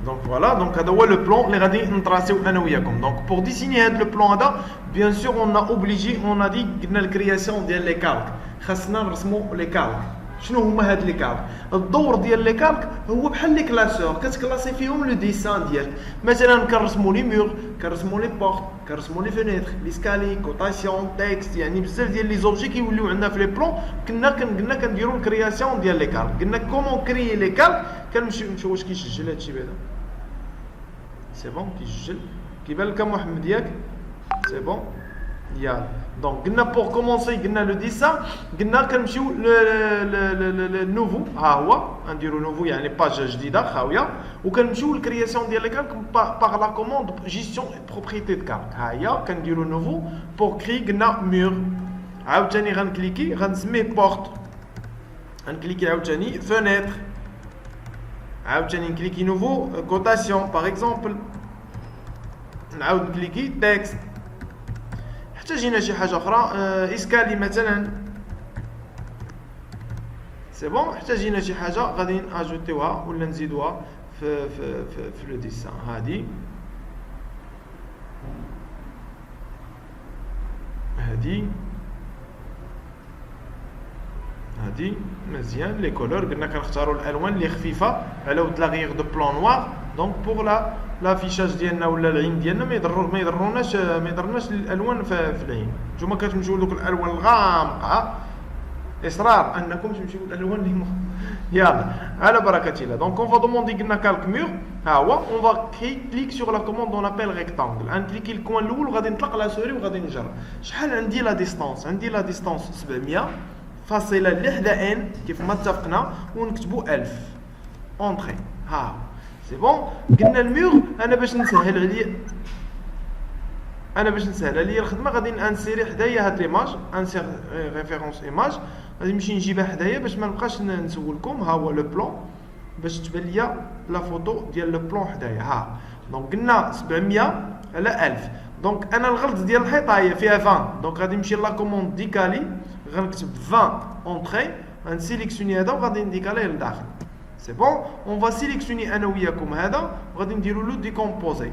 Donc voilà, donc هذا هو le plan اللي غادي نطراسيو انا وياكم. Donc pour dessiner هذا le plan هذا bien sûr on a obligé on a dit قلنا الكرياسيون ديال لي كالك خاصنا نرسموا لي كالك. شنو هما هاد لي كالك؟ الدور ديال لي كالك هو بحال لي كلاسور كتكلاسي فيهم لو ديسان ديالك. مثلا كنرسموا لي مور، كنرسموا لي بورت، كنرسموا لي فينيتر، لي سكالي، كوتاسيون، تكست، يعني بزاف ديال لي زوبجي كيوليو عندنا في لي بلون. قلنا كنديروا الكرياسيون ديال لي كالك. قلنا كومون كريي لي كالك. كنمشيو واش كيسجل هادشي بعدا؟ سي بون كيسجل كيبان لك محمد ياك؟ سي بون يلا. Donc, pour commencer, le dessin, le nouveau, on dit le nouveau, il y a une page جديدة خاوية, ou la création de la calque par la commande gestion et propriété de calque. On dit le nouveau pour créer un mur. عاوتاني غنكليكي غنسميه porte. غنكليكي عاوتاني fenêtre. عاوتاني نكليكي nouveau cotation par exemple. نعاود نكليكي texte. حتى جينا شي حاجه اخرى اسكالي مثلا سي بون. حتى جينا شي حاجه غادي ناجوتيوها ولا نزيدوها في لو ديسان. هادي مزيان لي كولور. قلنا كنختاروا الالوان اللي خفيفه على ود لاغيغ دو بلون نوار. دونك بوغ لافيشاج ديالنا ولا العين ديالنا ما يضروناش الالوان في العين. نتوما كتمشيو لدوك الالوان الغامقه اصرار انكم تمشيو للالوان اللي يلا على بركه الله. دونك اون فا دوموندي قلنا كالك مور. ها هو اون فا كليك سور لا كوموند اون ابل ريكتانجل. نكليكي الكوان الاول وغادي نطلق لا سوري وغادي نجرب شحال عندي لا ديستانس. عندي لا ديستانس 700 فاصله لحدا ان كيف ما اتفقنا ونكتبوا 1000 اونطري. ها سي بون. قلنا المور انا باش نسهل عليا الخدمه غادي نانسيري حدايا هاد ليماج انسير ريفيرونس ايماج. غادي نمشي نجيبها حدايا باش ما نبقاش نسولكم. ها هو لو بلون باش تبان ليا لا فوتو ديال لو بلون حدايا. ها دونك قلنا 700 على 1000. دونك انا الغلط ديال الحيطه هي فيها 20. دونك غادي نمشي لا كوموند ديكالي غنكتب 20 اونطري. غنسيليكسيوني هذا وغادي نديكاليه للداخل. سي بون. اون فا سيليكسيوني انا وياكم هذا وغادي نديرو لو ديكومبوزي.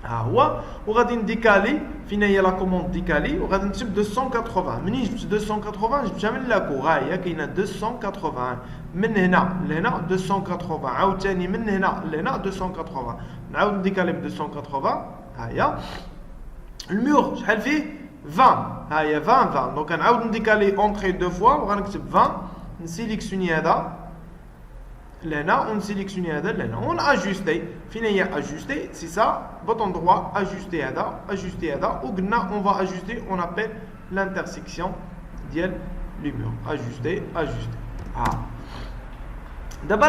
ها هو وغادي نديكالي فين هي لا كوموند ديكالي وغادي نكتب 280. منين جبت 280 جبتها من لاكو. ها هي كاينه 280 من هنا لهنا 280 عاوتاني من هنا لهنا 280. نعاود نديكالي ب 280. ها هي المور شحال فيه 20. ها هي 20. دونك نعاود نديكالي اونطري دو فوا وغنكتب 20. نسيليكسيوني هذا لهنا ونسيليكسيوني هذا لهنا ون اجوستي. فين هي اجوستي؟ سي سا بوطون دروا اجوستي هذا وقلنا اون فا اجوستي اون ابل لانترسيكسيون ديال لي مور. اجوستي ها دابا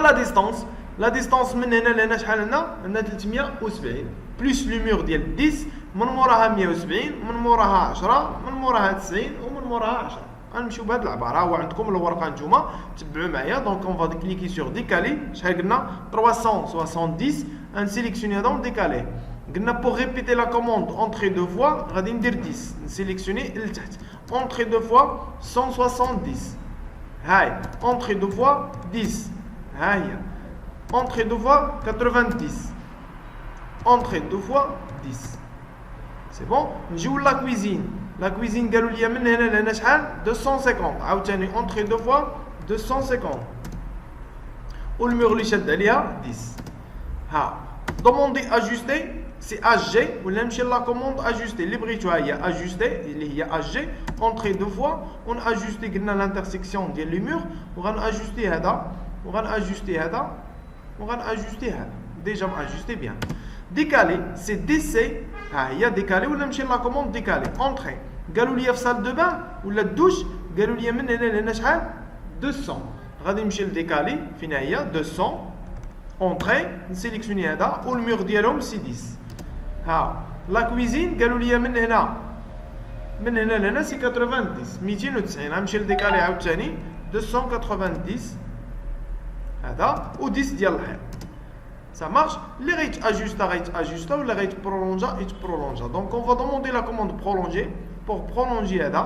لا ديستانس من هنا لهنا شحال عندنا 370 بلس لو مور ديال 10 من موراها 170 من موراها 10 من موراها 90 ومن موراها 10. غنمشيو بهاد العباره. هو عندكم الورقه نتوما تبعوا معايا. دونك اون فا كليكي سور ديكالي. شحال قلنا 370. نسيليكسيوني هذا ونديكاليه. قلنا بوغ ريبيتي لا كوموند اونطري دو فوا غادي ندير 10. نسيليكسيوني لتحت اونطري دو فوا 170. هاي اونطري دو فوا 10. ها هي اونطري دو فوا 90. اونطري دو فوا 10. سي بون. نجيو لا كويزين. لا كويزين قالوا لي من هنا لهنا شحال 250. عاوتاني اونطري دو فوا 250 والمور اللي شاد عليها 10. ها دوموندي اجوستي سي اش جي ولا نمشي لا كوموند اجوستي اللي بغيتوها هي اجوستي اللي هي اش جي اونطري دو فوا ون اجوستي. قلنا لانترسيكسيون ديال لي مور وغن اجوستي هذا وغن اجوستي هذا وغن اجوستي هذا. ديجا اجوستي بيان. ديكالي سي دي سي. ها هي ديكالي ولا نمشي لا كوموند ديكالي اونطري. قالوا لي في سال دو بان ولا الدوش قالوا لي من هنا لهنا شحال 200. غادي نمشي لديكالي فين هي 200 اونطري. نسيليكسيوني هذا والمور ديالهم سي 10. ها لا كويزين قالوا لي من هنا لهنا سي 90 290. غنمشي لديكالي عاوتاني 290 هذا و 10 ديال الحيط. Ça marche. Les rates ajustent ou les rates prolongent. Donc on va demander la commande prolonger pour prolonger هذا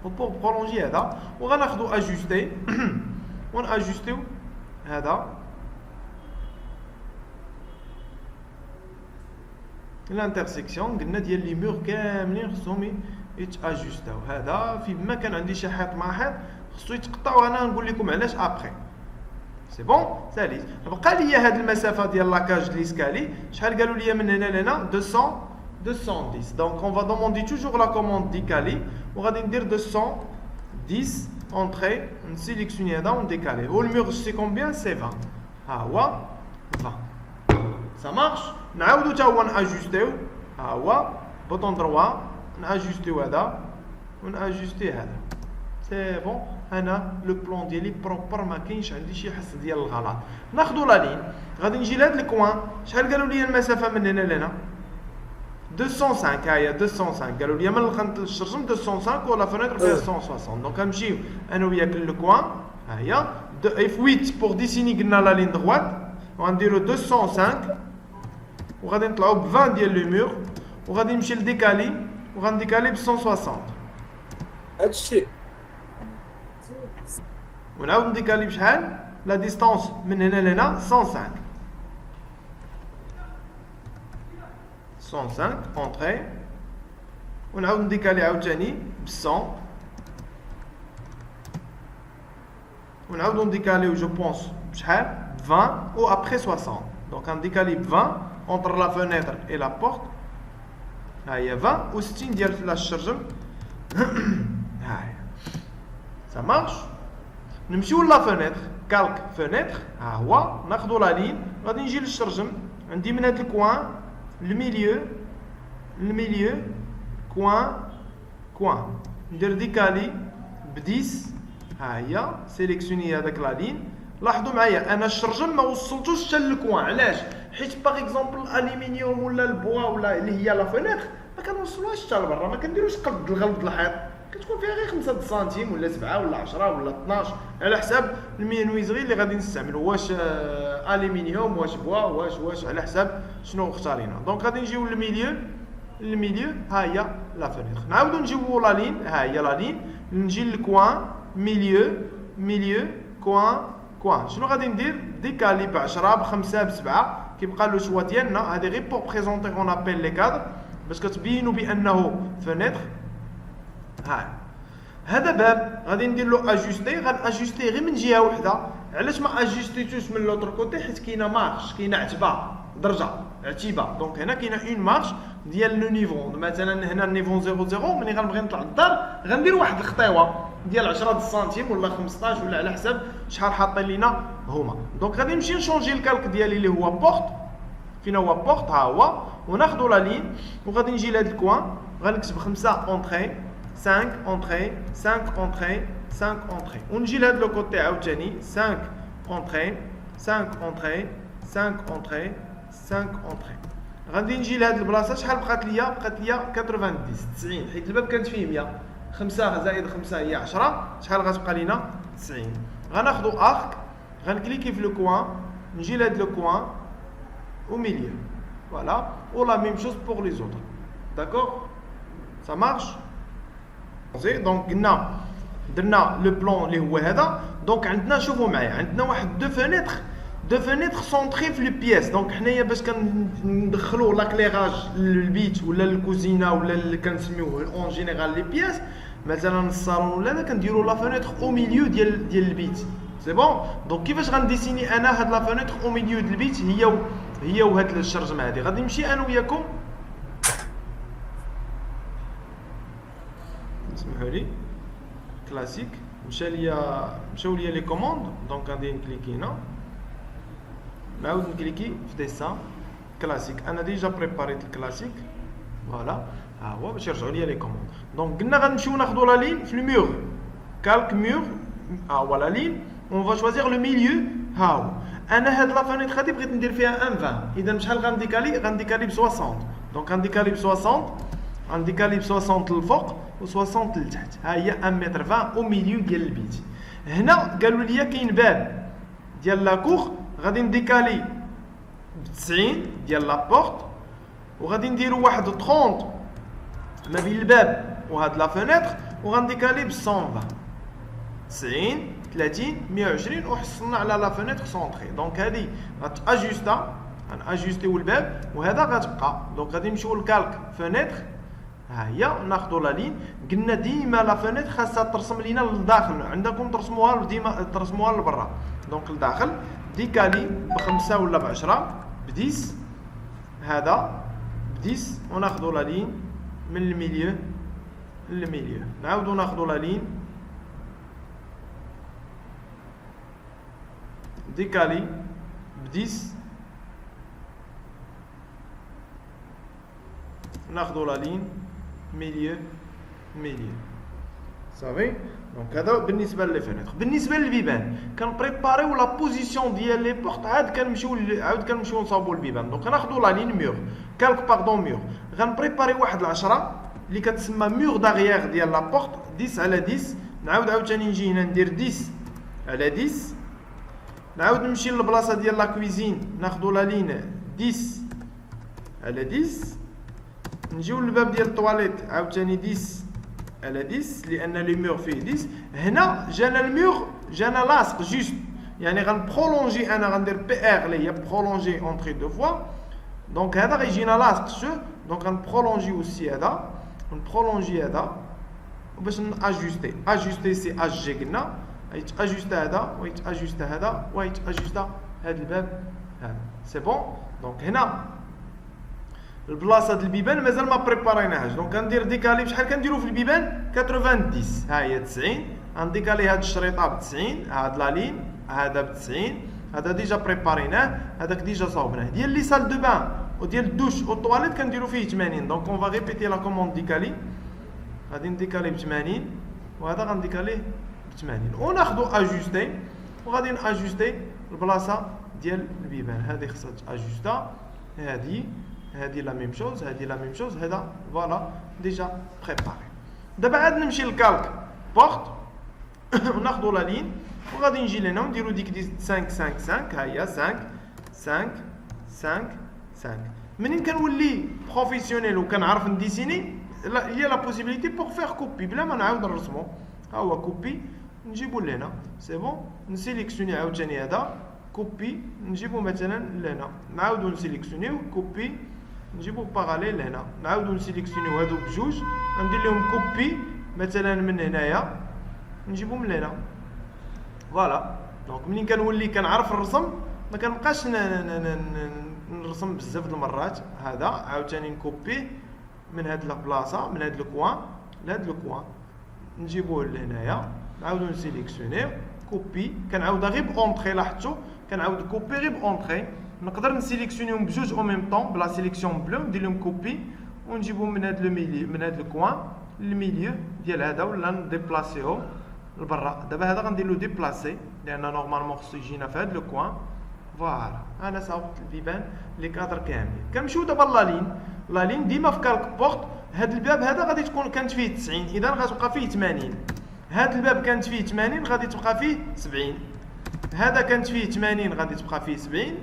وبور prolonger هذا وغناخذوا ajuster ونajuster هذا الانترسيكسيون قلنا ديال لي مور كاملين خصهم يتاجوستاو. هذا في ما كان عندي شي حيط مع حيط خصو يتقطع، وانا نقول لكم علاش ابخي. سي بون. ثالث بقى لي هاد المسافه ديال لاكاج د ليسكالي، شحال قالوا لي من هنا لهنا 210. دونك اون فا دوموندي توجور لا كوموند ديكالي، وغادي ندير 210 اونتري، نسيليكسيوني هذا ونديكالي. والميغ سي كومبيان؟ سي 20. ها هو 20. Ça marche. نعاودو تا هو ناجوستيو، ها هو بوطون دروا ناجوستيو هذا وناجوستي هذا. سي بون. انا لو بلون ديالي بروبر، ما كاينش عندي شي حس ديال الغلط. ناخذوا لا لين، غادي نجي لهاد الكوان. شحال قالوا لي المسافه من هنا لهنا؟ 205. ها هي 205. قالوا لي من الخنت للشرجم 205 ولا فنتر فيها 160. دونك غنمشيو انا وياك للكوان. ها هي اف 8 بور ديسيني قلنا لا لين دغوات، وغنديرو 205 وغادي نطلعو ب 20 ديال لو مور، وغادي نمشي لديكالي وغنديكالي ب 160. هادشي ونعاود نديكالي بشحال؟ لا ديستونس من هنا لهنا 105. 105 اونتري، ونعاود نديكالي عاوتاني ب 100، ونعاودو نديكاليو جو بونس بشحال؟ ب 20 و ابخي 60. دونك غنديكالي ب 20 اونتر لا فونيتر اي لا بورت. ها هي 20 و 60 ديال لا الشرجم. ها هي ça marche. نمشيو لا فونيتر، كالك فونيتر. ها هو ناخذوا لا لين، غادي نجي للشرجم. عندي من هاد الكوان الميليو كوان ندير ديكالي ب 10. ها هي سيليكسيوني هذاك لا لين. لاحظوا معايا انا الشرجم ما وصلتوش حتى للكوان. علاش؟ حيت باغ اكزومبل الالومنيوم ولا البوا ولا اللي هي لا فونيتر ما كنوصلوهاش حتى لبرا، ما كنديروش قد الغلط الحيط، كتكون فيها غير 5 سنتيم ولا 7 ولا 10 ولا 12 على حساب المينويزغي اللي غادي نستعملو، واش الومنيوم واش بوا واش على حساب شنو اختارينا. دونك غادي نجيو للميليو. ها هي لا فونيتر. نعاودو نجيو لا لين. ها هي لا لين. نجي للكوان ميليو كوان. شنو غادي ندير؟ ديكالي ب 10 ب 5 ب 7 كيبقى لو شوا ديالنا. هادي غير بور بريزونتي اون ابيل لي كادر باش كتبينوا بانه فونيتر. هذا باب غادي ندير له اجوستي. غناجوستي غير من جهه وحده. علاش ما اجوستيتوش من لوطر كوتي؟ حيت كاينه مارش، كاينه عتبه درجه عتيبه. دونك هنا كاينه اون مارش ديال لو نيفو. مثلا هنا النيفو 00 ملي غنبغي نطلع للدار غندير واحد الخطيوه ديال 10 سنتيم ولا 15 ولا على حساب شحال حاطين لينا هما. دونك غادي نمشي نشونجي الكالك ديالي اللي هو بورت. فين هو بورت؟ ها هو. وناخذوا لا لين وغادي نجي لهاد الكوان غنكتب 5 اونتري 5 اونتري 5 اونتري 5 اونتري، ونجي لهاد لو كوتي عاوتاني 5 اونتري 5 اونتري 5 اونتري 5 اونتري. غادي نجي لهاد البلاصه. شحال بقات ليا؟ بقات ليا 90 حيت الباب كانت فيه 100. 5 زائد 5 هي 10. شحال غتبقى لينا؟ 90. غناخذوا ارك، غنكليكي في لو كوان، نجي لهاد لو كوان au milieu. Voilà. Ou la même chose pour les autres. D'accord? Ça marche? Donc, درنا le plan اللي هو هذا. دونك عندنا شوفوا معايا عندنا واحد دو فونيتر سونطري في لي بياس. دونك حنايا باش كندخلوا لاكليراج للبيت ولا للكوزينه ولا اللي كنسميوه اون جينيرال لي بياس، مثلا الصالون ولا هذا كنديروا لا فونيتر او ميليو ديال البيت. سي بون. دونك كيفاش غنديسيني انا هاد لا فونيتر او ميليو ديال البيت؟ هي وهاد الشرجمه هادي. غادي نمشي انا وياكم، اسمحوا لي كلاسيك. مشاو ليا لي كوموند. دونك غادي نكليكي هنا، نعاود نكليكي في ديسان كلاسيك. انا ديجا بريباريت الكلاسيك. فوالا ها هو باش يرجعوا ليا لي كوموند. دونك قلنا غنمشيو ناخذوا لا لين في الميور، كالك ميور. ها هو لا لين. اون فا شوازيغ لو ميليو. ها هو انا هاد لا فونيتر هادي بغيت ندير فيها 1 20. اذا شحال غنديكالي ب 60. دونك غنديكالي ب 60 غنديكالي ب 60 للفوق و 60 لتحت. ها هي 1 متر 20 او ميليو ديال البيت. هنا قالوا لي كاين باب ديال لاكور، غادي نديكالي ب 90 ديال لابورت، وغادي نديرو واحد 30 ما بين الباب وهاد لا فونيتر، وغنديكالي ب 120 90 30 120 وحصلنا على لا فونيتر سونطري. دونك هادي غتاجوستا. غنأجوستيو الباب وهذا غتبقى. دونك غادي نمشيو للكالك فونيتر، ها هي ناخذوا لا لين. قلنا ديما لا فونيتر خاصها ترسم لينا للداخل، عندكم ترسموها ديما ترسموها لبرا. دونك لداخل ديكالي ب5 ولا ب10 ب10، هذا ب10 وناخذوا لا لين من الميليو للميليو. نعاودوا ناخذوا لا لين ديكالي ب10، ناخذوا لا لين ميليو ميليو. صافي. دونك هذا بالنسبه لي فينيتر. بالنسبه للبيبان كنبريباريو لا بوزيسيون ديال لي بورت، عاد كنمشيو نصاوبوا البيبان. دونك ناخذوا لا لين ميور كالك باردون ميور، غنبريباري واحد العشرة اللي كتسمى ميور داغيير ديال لا بورت 10 على 10. نعاود عاوتاني نجي هنا ندير 10 على 10، نعاود نمشي للبلاصه ديال لا كويزين ناخذوا لا لين 10 على 10، نجيو للباب ديال الطواليت عاوتاني 10 على 10 لان لي مور فيه 10. هنا جانا المور جانا لاصق جوست، يعني غنبرولونجي انا غندير بي ار اللي هي برولونجي اونتري دو فوا. دونك هذا غيجينا لاصق شو، دونك غنبرولونجي اوسي هذا نبرولونجي هذا باش ناجوستي. اجوستي سي اج جي قلنا يتاجوستا هذا ويتاجوستا هذا ويتاجوستا هذا الباب هذا. سي بون. دونك هنا البلاصه ديال البيبان مازال ما بريباريناهاش. دونك كندير ديكالي شحال كنديرو في البيبان 90 ها هي 90. غنديكالي هاد الشريطه ب 90، هاد لا لين هذا ب 90، هذا ديجا بريباريناه، هذاك ديجا صاوبناه. ديال لي سال دو بان وديال الدوش والطواليت كنديرو فيه 80. دونك اون فا ريبيتي لا كوموند ديكالي، غادي نديكالي ب 80 وهذا غنديكاليه ب 80 وناخذو اجوستي وغادي ناجوستي البلاصه ديال البيبان. هذه خصها تاجوستا، هذه لا ميم شوز، هذه لا ميم شوز، هذا فوالا ديجا بريباري. دابا عاد نمشي للكالك بورت وناخذوا لا لين وغادي نجي لهنا ونديرو ديك 5 5 5 ها هي 5 5 5 5. منين كنولي بروفيسيونيل وكنعرف نديسيني هي لا بوسيبيليتي بور فيغ كوبي بلا ما نعاود نرسمو. ها هو كوبي نجيبو لهنا سي بون، نسيليكسيوني عاوتاني هذا كوبي نجيبو مثلا لهنا، نعاودو نسيليكسيونيو كوبي نجيبو باراليل هنا، نعاودو نسيليكسيونيو هادو بجوج ندير لهم كوبي مثلا من هنايا نجيبو من هنا. فوالا. دونك منين كنولي كنعرف الرسم ما كنبقاش نرسم بزاف د المرات. هذا عاوتاني نكوبيه من هاد البلاصه من هاد الكوان لهاد الكوان نجيبوه لهنايا نعاودو نسيليكسيونيو كوبي، كنعاودها غير بونطري. لاحظتوا كنعاود كوبي غير بونطري، نقدر نسيليكسيونيهم بجوج او ميم طون بلا سيليكسيون بلو ندير لهم كوبي ونجيبو من هاد الميليو من هاد الكوان للميليو ديال هذا ولا نديبلاسيو لبرا. دابا هذا غندير له ديبلاسي لان نورمالمون خصو يجينا في هاد الكوان. فوالا انا صاوبت البيبان لي كادر كاملين. كنمشيو دابا لا لين ديما في كالك بورت. هاد الباب هذا غادي تكون كانت فيه 90 اذا غتبقى فيه 80. هاد الباب كانت فيه 80 غادي تبقى فيه 70. هذا كانت فيه 80 غادي تبقى فيه 70،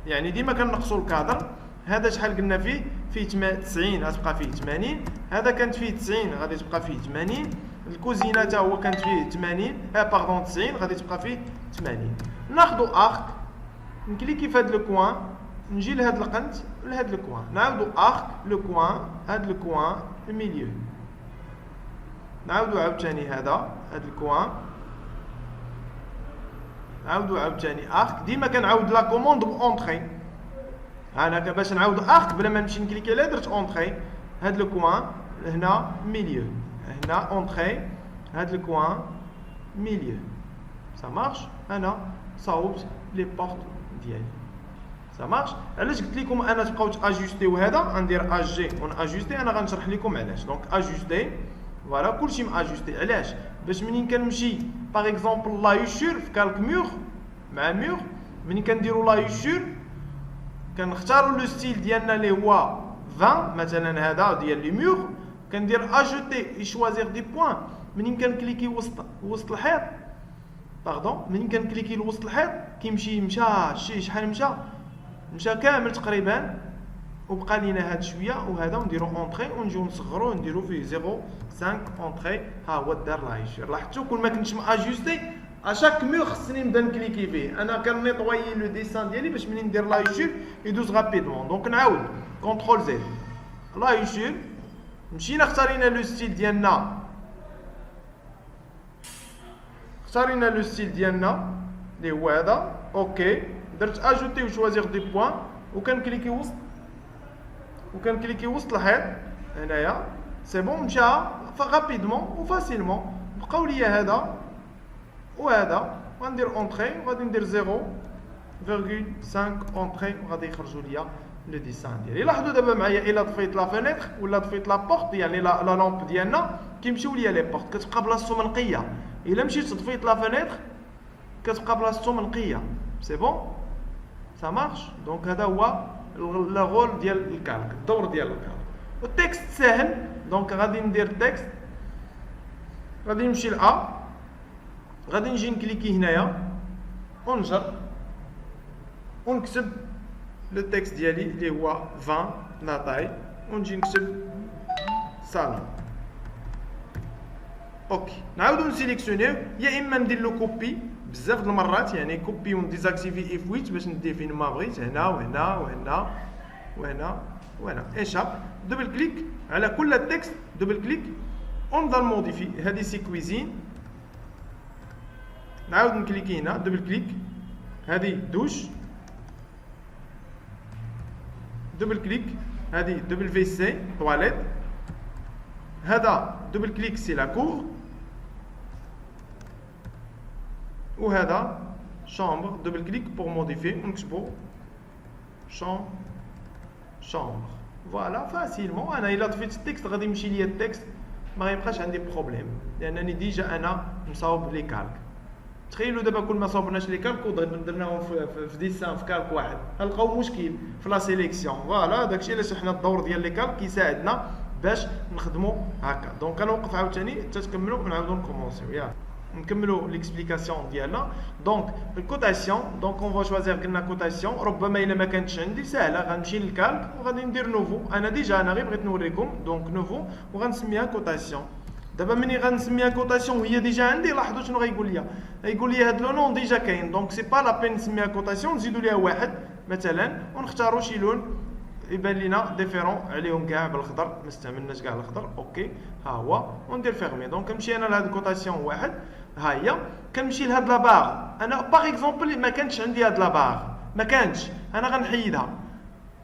يعني ديما كنقصوا الكادر. هذا شحال قلنا فيه 90 غتبقى فيه 80. هذا كانت فيه 90 غادي تبقى فيه 80. الكوزينه حتى هو كانت فيه 80 باردون 90 غادي تبقى فيه 80. ناخذوا ارك نكليكي في هذا الكوان نجي لهاد القنت لهاد الكوان نعاودوا ارك لو كوان هاد الكوان الميليو نعاودوا عاوتاني هاد الكوان نعاودوا عاوتاني ارك. ديما كنعاود لا كوموند اونطري انا باش نعاود ارك بلا ما نمشي نكليكي لا درت اونطري. هاد الكوان هنا ميليو هنا اونطري هاد الكوان ميليو سا مارش. انا صاوبت لي بورت ديالي سا مارش. علاش قلت لكم انا تبقاو تاجوستيو هذا غندير اج جي وناجوستي انا غنشرح لكم علاش. دونك اجوستي فوالا كلشي ماجوستي. علاش؟ باش منين كنمشي باغ اكزومبل لا يوشور في كالك مور مع مور منين كنديروا لا يوشور كنختاروا لو ستيل ديالنا اللي هو 20 مثلا هذا ديال لي مور كندير اجوتي يشوازير دي بوين. منين كنكليكي وسط الحيط باردون منين كنكليكي لوسط الحيط كيمشي مشى شحال مشى كامل تقريبا وبقى لينا هاد شويه وهذا ونديرو اونطري ونجيو نصغرو نديرو فيه 0.5 اونطري. ها هو دار لا يشير. لاحظتوا كل ما كنتش ماجوستي اشاك مور خصني نبدا نكليكي فيه. انا كنيطويي لو ديسان ديالي باش ملي ندير لا يوتيوب يدوز رابيدمون. دونك نعاود كونترول زد لا يوتيوب، مشينا اختارينا لو ستيل ديالنا، اختارينا لو ستيل ديالنا اللي هو هذا. اوكي درت اجوتي وشوازيغ دي بوين وكنكليكي وسط، وكنكليكي وسط الحيط هنايا. سي بون مشى رابيدمون وفاسيلمون. بقاو ليا هذا وهذا، غندير اونطري وغادي ندير 0.5 اونطري وغادي يخرجوا ليا لو ديسان ديالي. لاحظوا دابا معايا الا طفيت لا فينيتر ولا طفيت لا بورت، يعني لا لامب ديالنا كيمشيو ليا لي بورت، كتبقى بلاصتو منقيه. الا مشيت طفيت لا فينيتر كتبقى بلاصتو منقيه. سي بون سا مارش. دونك هذا هو لا رول ديال الكالك، الدور ديال الكالك. والتكست ساهل، دونك غادي ندير تكست، غادي نمشي لأ، غادي نجي نكليكي هنايا ونجر ونكتب لو تكست ديالي اللي هو 20 لا طاي، ونجي نكتب صالون. اوكي نعاودو نسيليكسيونيو، يا اما ندير له كوبي بزاف د المرات، يعني كوبي ونديزاكتيفي اف 8 باش نديه فين ما بغيت، هنا وهنا وهنا وهنا وهنا. ايشاب دوبل كليك على كل تكست، دوبل كليك ونبدا نموديفي. هذه سي كويزين، نعاود نكليكي هنا دوبل كليك. هذه دوش دوبل كليك، هذه دوبل في سي تواليت. هذا دوبل كليك سي لا كور، وهذا شامبر دوبل كليك بور موديفي ونكتبو شامبر. فوالا فاسيلمون. انا الا طفيت التكست غادي يمشي ليا التكست، ما غيبقاش عندي بروبليم لانني ديجا انا مصاوب لي كالك. تخيلوا دابا كل ما صاوبناش لي كالك ودرناهم في ديسان في كالك واحد غنلقاو مشكل في لا سيليكسيون. فوالا داكشي علاش حنا الدور ديال لي كالك كيساعدنا باش نخدموا هكا. دونك انا نوقف عاوتاني حتى تكملوا ونعاودوا نكومونسيو. يلا نكملوا ليكسبليكاسيون ديالنا. دونك الكوتاسيون، دونك اون فوا شوازير قلنا كوتاسيون. ربما الا ما كانتش عندي ساهله غنمشي للكالك وغادي ندير نوفو. انا ديجا انا غير بغيت نوريكم. دونك نوفو وغنسميها كوتاسيون. دابا ملي غنسميها كوتاسيون وهي ديجا عندي، لاحظوا شنو غيقول لي. غيقول لي هاد لو نون ديجا كاين، دونك سي با لا بين نسميها كوتاسيون، نزيدوا ليها واحد مثلا ونختاروا شي لون يبان لينا ديفيرون عليهم كاع بالخضر، ما استعملناش كاع الخضر. اوكي ها هو وندير فيرمي. دونك كنمشي انا لهاد كوتاسيون واحد، ها هي كنمشي لهاد لا باغ. انا باغ اكزومبل ما كانتش عندي هاد لا باغ، ما كانتش، انا غنحيدها.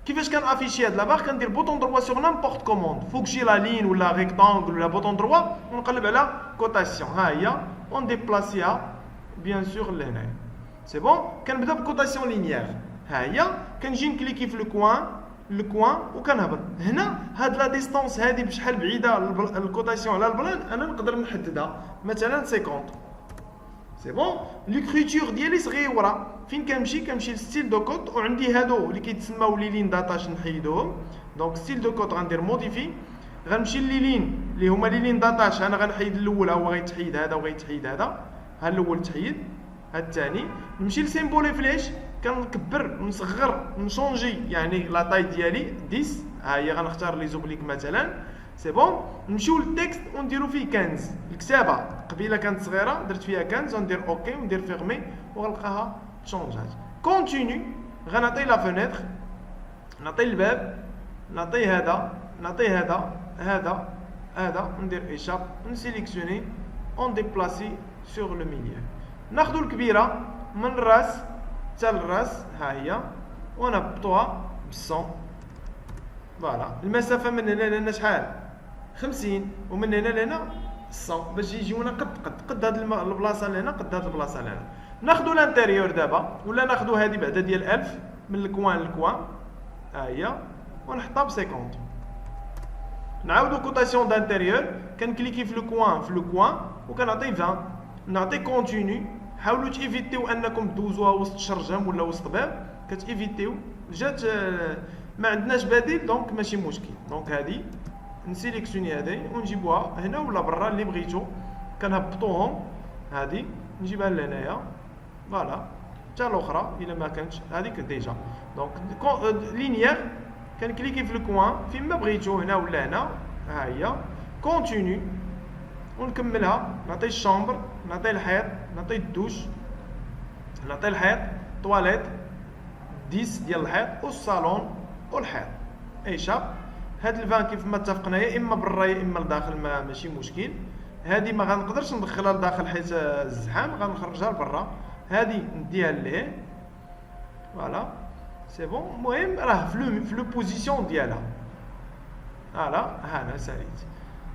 كيفاش كنافيشي هاد لا باغ؟ كندير بوطون دروا سور نامبورط كوموند، فوق شي لا لين ولا ريكتانغل ولا بوطون دروا ونقلب على كوتاسيون. ها هي ونديبلاسيها بيان سور لهنايا. سي بون. كنبدا بكوتاسيون لينيير. ها هي كنجي نكليكي في الكوان وكنهبط هنا. هاد لا ديستونس هادي بشحال بعيده الكوتاسيون على البلان انا نقدر نحددها مثلا 50. سي بون. ليكريتور ديالي صغيره، فين كنمشي لستيل دو كود، وعندي هادو اللي كيتسماو لي لين داتاش نحيدوهم. دونك ستيل دو كود غندير موديفي، غنمشي لي لين اللي هما لي لين داتاش. انا غنحيد الاول، هو غيتحيد هذا وغيتحيد هذا. ها الاول تحيد، ها الثاني. نمشي لسيمبولي فليش، كنكبر نصغر نشونجي يعني لا طاي ديالي 10. ها هي غنختار لي زوبليك مثلا. سي بون. نمشيو للتكست ونديرو فيه 15. الكتابه قبيله كانت صغيره درت فيها 15 وندير اوكي وندير فيرمي وغنلقاها تشونجات. كونتينيو. غنعطي لا فينيتر، نعطي الباب، نعطي هذا، نعطي هذا ندير ايشاب، نسيليكسيوني اون ديبلاسي سور لو ميليو. ناخذ الكبيره من الراس حتى للراس، ها هي، ونهبطوها بالصون. فوالا المسافه من هنا لهنا شحال؟ 50، ومن هنا لهنا 100 باش يجيونا قد هاد البلاصه لهنا، قد هاد البلاصه لهنا. ناخذ الانتيريور دابا، ولا ناخذ هذه بعدا ديال 1000 من الكوان للكوان، ها هي، ونحطها ب 50. نعاودو كوتاسيون دانتيريور، كنكليكي في لو كوان وكنعطي 20. نعطي كونتينيو. حاولوا تيفيتيو انكم دوزوها وسط شرجم ولا وسط باب، كتيفيتيو. جات ما عندناش بديل دونك ماشي مشكل. دونك هذه نسيليكسيوني هذه ونجيبوها هنا ولا برا اللي بغيتو، كنهبطوهم. هذه نجيبها لهنايا. فوالا حتى الاخرى الا ما كانتش هذيك ديجا. دونك لينيير كنكليكي في الكوان فين ما بغيتو، هنا ولا هنا. ها هي كونتينيو ونكملها. نعطي الشامبر، نعطي الحيط نعطي الدوش، نعطي الحيط طواليت 10 ديال الحيط والصالون والحيط اي شاب. هاد الفان كيف ما اتفقنا يا اما برا يا اما لداخل، ماشي مشكل. هادي ما غنقدرش ندخلها لداخل حيت الزحام، غنخرجها لبرا. هادي نديها ليه فوالا سي بون. المهم راه في لو بوزيسيون ديالها فوالا. ها انا ساليت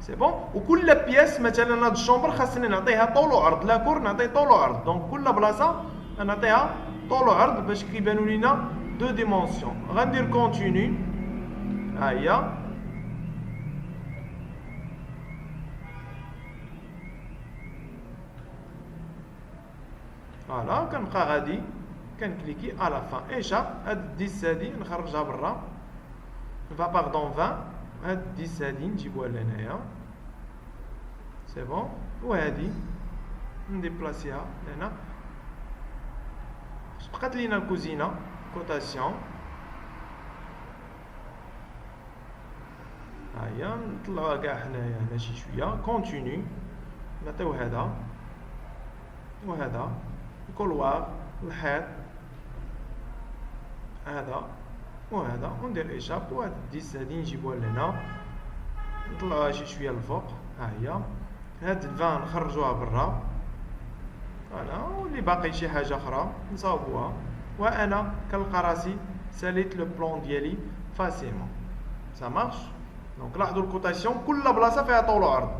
سي بون. وكل بياس مثلا هاد الشومبر خاصني نعطيها طول وعرض، لا كور نعطي طول وعرض. دونك كل بلاصه نعطيها طول وعرض باش كيبانوا لينا دو ديمونسيون. غندير كونتيني، ها هي فوالا. كنبقى غادي كنكليكي على فان ايشاب. هاد 10 هادي نخرجها برا، فا باردون 20. هاد 10 هادي نجيبوها لهنايا سي بون. وهادي نديبلاسيها لهنا. بقات لينا الكوزينه كوتاسيون، ها هي نطلعوها كاع حنايا هنا شي شويه. كونتيني نعطيو هذا وهذا الكولوار الحيط هذا وهذا وندير ايشاب. وهاد 10 هادي نجيبوها لهنا نطلعوها شي شويه للفوق، ها هي. هاد الفان نخرجوها برا فوالا. واللي باقي شي حاجه اخرى نصاوبوها. وانا كنلقى راسي ساليت لو بلون ديالي فاسيمون سا مارش. دونك لاحظوا الكوتاسيون كل بلاصه فيها طول وعرض.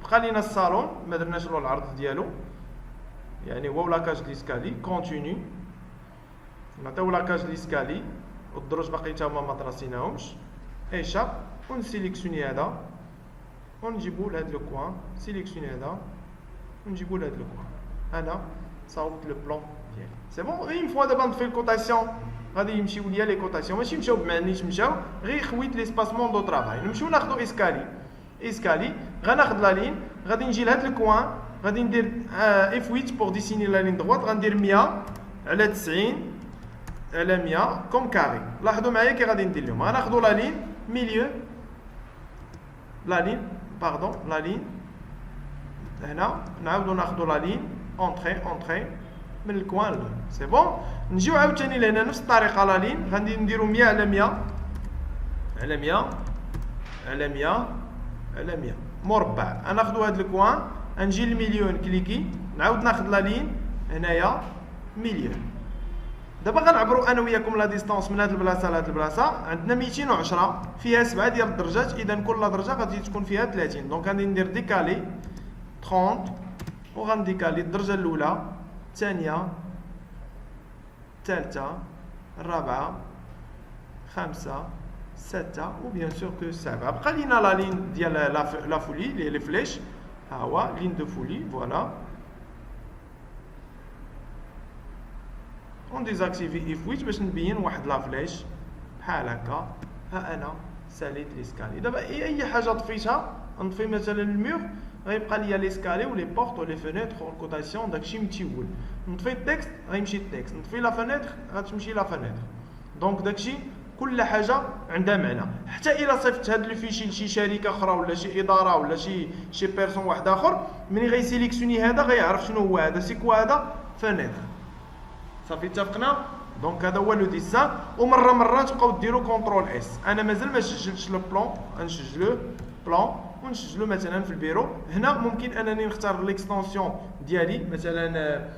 بقى لينا الصالون ما درناش له العرض ديالو، يعني هو لاكاج ليسكالي. كونتيني نعطيو لاكاج ليسكالي والدروج باقي تا هما ما طراسيناهمش. ايشاب ونسيليكسيوني هذا ونجيبو لهاد لو كوان. سيليكسيوني هذا ونجيبو لهاد لو كوان. انا صاوبت لو بلون ديالي سي بون. اون فوا دابا نطفي الكوتاسيون غادي يمشيو ليا لي كوتاسيون، ماشي مشاو بمعنيش مشاو، غير خويت ليسباسمون دو طرافاي. نمشيو ناخدو اسكالي غناخد لا لين، غادي نجي لهاد الكوان، غادي ندير اف 8 بور ديسيني لا لين دغوات. غندير 100 على 90 على 100 كوم كاري. لاحظوا معايا كي غادي ندير لهم. غناخدو لا لين ميليو، لا لين هنا، نعاودو ناخدو لا لين اونطري من الكوان سي بون. نجيو عاوتاني لهنا نفس الطريقه لا لين، غادي نديرو 100 على 100 على 100 على 100 على 100 مربع. غناخدو هاد الكوان، نجي للمليون نكليكي، نعاود ناخد لا لين هنايا مليون. دابا غنعبروا انا وياكم لا ديستونس من هاد البلاصه لهاد البلاصه. عندنا 210 فيها 7 ديال الدرجات، اذا كل درجه غادي تكون فيها 30. دونك غادي ندير ديكالي 30 وغنديكالي الدرجه الاولى، الثانيه، الثالثه، الرابعه، خامسه، سته وبيان سور كو السابعه. بقى لينا لا لين ديال لا فولي لي فليش، ها هو لين دو فولي فوالا. اون ديزاكتيفي اف 8 باش نبين واحد لا فليش بحال هكا. ها انا ساليت ليسكالي. دابا اي حاجه طفيتها، نطفي مثلا الميغ، غيبقى ليا ليسكالي ولي بورت ولي فينيتر والكوتاسيون داكشي متيول. نطفي التكست غيمشي التكست، نطفي لا فينيتر غتمشي لا فينيتر. دونك داكشي كل حاجه عندها معنى. حتى الا صيفط هاد لو فيشي لشي شركه اخرى ولا شي اداره ولا شي بيرسون واحد اخر، ملي غيسيليكسيوني هذا غيعرف شنو هو هذا. سي كوا هذا فينيتر صافي اتفقنا. دونك هذا هو لو ديسان. ومره تبقاو ديروا كونترول اس. انا مازال ما سجلتش لو بلون، غنسجلو بلون ونسجلو مثلا في البيرو. هنا ممكن انني نختار ليكستونسيون ديالي، مثلا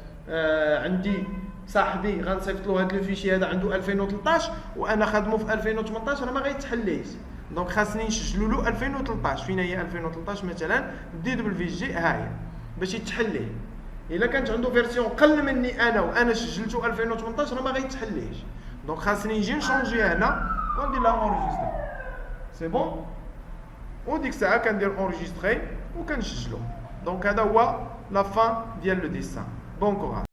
عندي صاحبي غنصيفط له هذا لو فيشي هذا عنده 2013 وانا خادمه في 2018 راه ما غيتحليش. دونك خاصني نسجلو له 2013. فين هي 2013 مثلا دي دبل في جي، ها هي باش يتحلي. الا كانت عنده فيرسيون قل مني انا وانا سجلته 2018 راه ما غيتحليش. دونك خاصني نجي نشونجيها هنا وندير لها اونجستري سي بون. وديك الساعه كندير اونجستري وكنسجلو. دونك هذا هو لا فان ديال لو ديسان. بون كوراج.